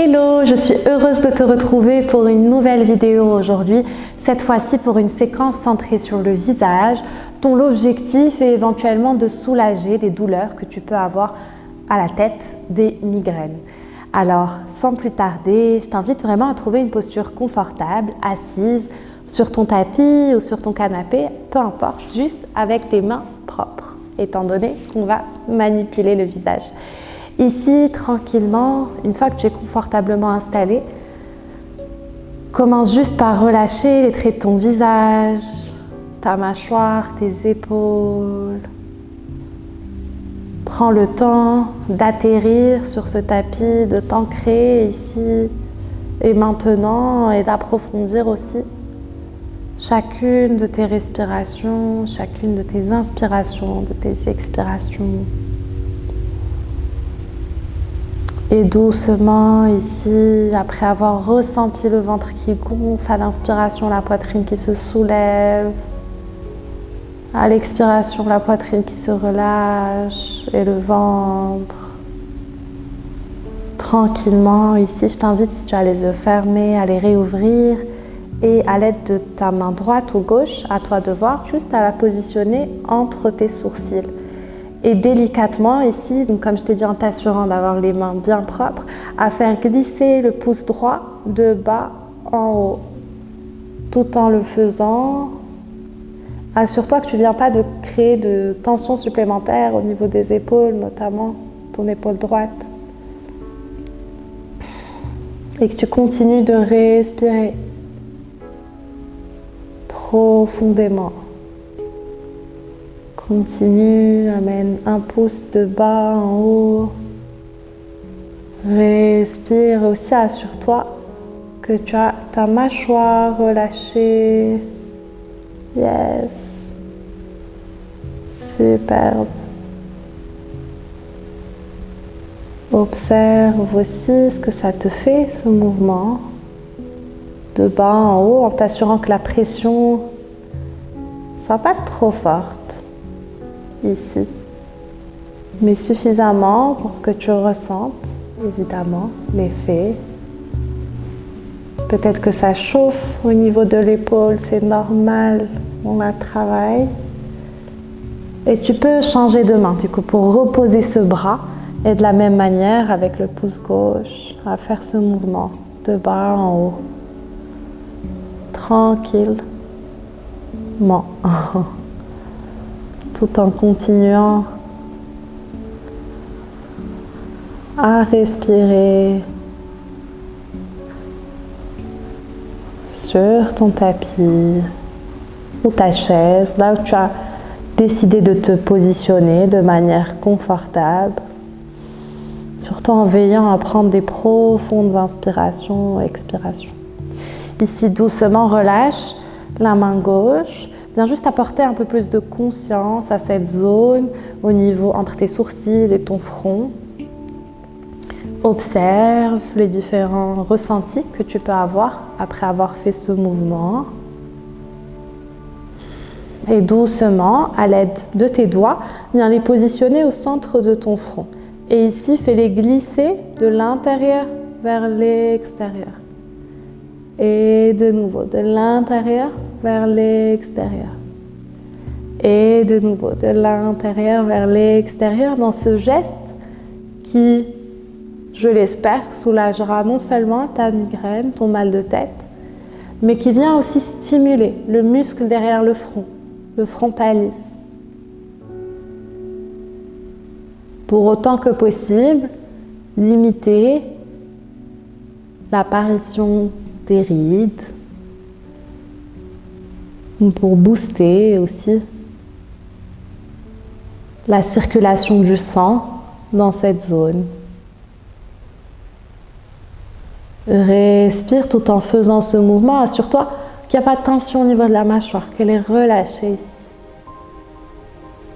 Hello, je suis heureuse de te retrouver pour une nouvelle vidéo aujourd'hui, cette fois-ci pour une séquence centrée sur le visage, dont l'objectif est éventuellement de soulager des douleurs que tu peux avoir à la tête, des migraines. Alors, sans plus tarder, je t'invite vraiment à trouver une posture confortable, assise, sur ton tapis ou sur ton canapé, peu importe, juste avec tes mains propres, étant donné qu'on va manipuler le visage. Ici, tranquillement, une fois que tu es confortablement installé, commence juste par relâcher les traits de ton visage, ta mâchoire, tes épaules. Prends le temps d'atterrir sur ce tapis, de t'ancrer ici et maintenant et d'approfondir aussi chacune de tes respirations, chacune de tes inspirations, de tes expirations. Et doucement ici, après avoir ressenti le ventre qui gonfle, à l'inspiration, la poitrine qui se soulève, à l'expiration, la poitrine qui se relâche et le ventre. Tranquillement, ici, je t'invite, si tu as les yeux fermés, à les réouvrir et à l'aide de ta main droite ou gauche, à toi de voir, juste à la positionner entre tes sourcils. Et délicatement ici, donc comme je t'ai dit, en t'assurant d'avoir les mains bien propres, à faire glisser le pouce droit de bas en haut. Tout en le faisant, assure-toi que tu ne viens pas de créer de tension supplémentaire au niveau des épaules, notamment ton épaule droite. Et que tu continues de respirer profondément. Continue, amène un pouce de bas en haut. Respire aussi, assure-toi que tu as ta mâchoire relâchée. Yes. Superbe. Observe aussi ce que ça te fait, ce mouvement. De bas en haut, en t'assurant que la pression ne soit pas trop forte. Ici, mais suffisamment pour que tu ressentes évidemment l'effet. Peut-être que ça chauffe au niveau de l'épaule, c'est normal, on la travaille. Et tu peux changer de main du coup pour reposer ce bras et de la même manière avec le pouce gauche à faire ce mouvement de bas en haut, tranquillement. Tout en continuant à respirer sur ton tapis ou ta chaise, là où tu as décidé de te positionner de manière confortable, surtout en veillant à prendre des profondes inspirations et expirations. Ici, doucement, relâche la main gauche. Viens juste apporter un peu plus de conscience à cette zone au niveau entre tes sourcils et ton front. Observe les différents ressentis que tu peux avoir après avoir fait ce mouvement. Et doucement, à l'aide de tes doigts, viens les positionner au centre de ton front. Et ici, fais-les glisser de l'intérieur vers l'extérieur. Et de nouveau, de l'intérieur vers l'extérieur. Et de nouveau, de l'intérieur vers l'extérieur, dans ce geste qui, je l'espère, soulagera non seulement ta migraine, ton mal de tête, mais qui vient aussi stimuler le muscle derrière le front, le frontalis. Pour autant que possible, limiter l'apparition des rides, pour booster aussi la circulation du sang dans cette zone. Respire tout en faisant ce mouvement. Assure-toi qu'il n'y a pas de tension au niveau de la mâchoire, qu'elle est relâchée ici.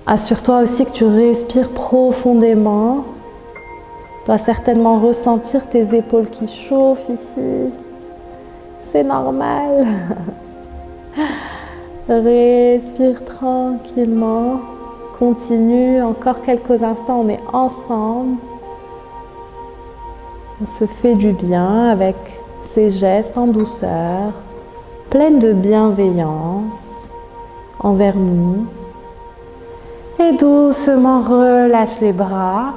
Assure-toi aussi que tu respires profondément. Tu dois certainement ressentir tes épaules qui chauffent ici. C'est normal. Respire tranquillement. Continue encore quelques instants, on est ensemble. On se fait du bien avec ces gestes en douceur, pleins de bienveillance envers nous. Et doucement relâche les bras.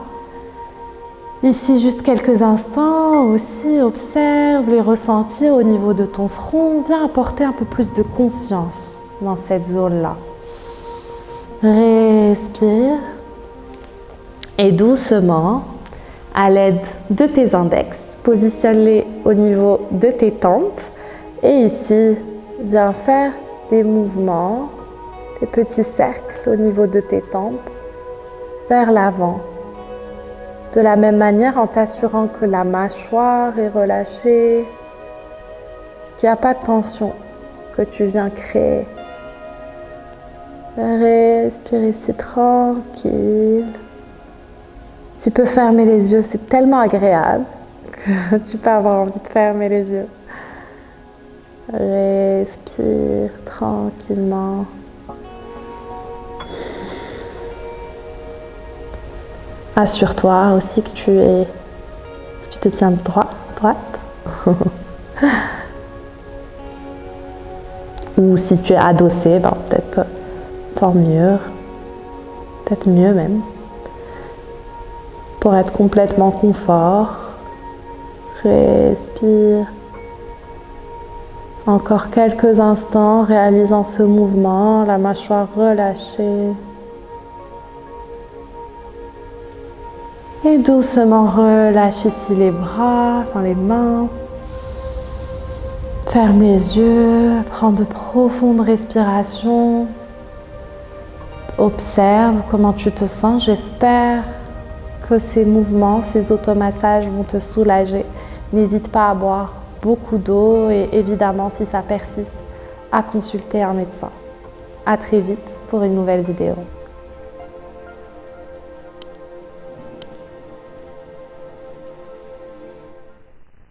Ici, juste quelques instants aussi, observe les ressentir au niveau de ton front. Viens apporter un peu plus de conscience dans cette zone-là. Respire. Et doucement, à l'aide de tes index, positionne-les au niveau de tes tempes. Et ici, viens faire des mouvements, des petits cercles au niveau de tes tempes, vers l'avant. De la même manière, en t'assurant que la mâchoire est relâchée, qu'il n'y a pas de tension que tu viens créer. Respire ici tranquille. Tu peux fermer les yeux, c'est tellement agréable que tu peux avoir envie de fermer les yeux. Respire tranquillement. Assure-toi aussi que tu te tiens droite. Ou si tu es adossé, peut-être tant mieux. Peut-être mieux même. Pour être complètement confort. Respire. Encore quelques instants, réalisant ce mouvement, la mâchoire relâchée. Et doucement relâche ici les bras, les mains. Ferme les yeux, prends de profondes respirations. Observe comment tu te sens. J'espère que ces mouvements, ces automassages vont te soulager. N'hésite pas à boire beaucoup d'eau et évidemment, si ça persiste, à consulter un médecin. À très vite pour une nouvelle vidéo.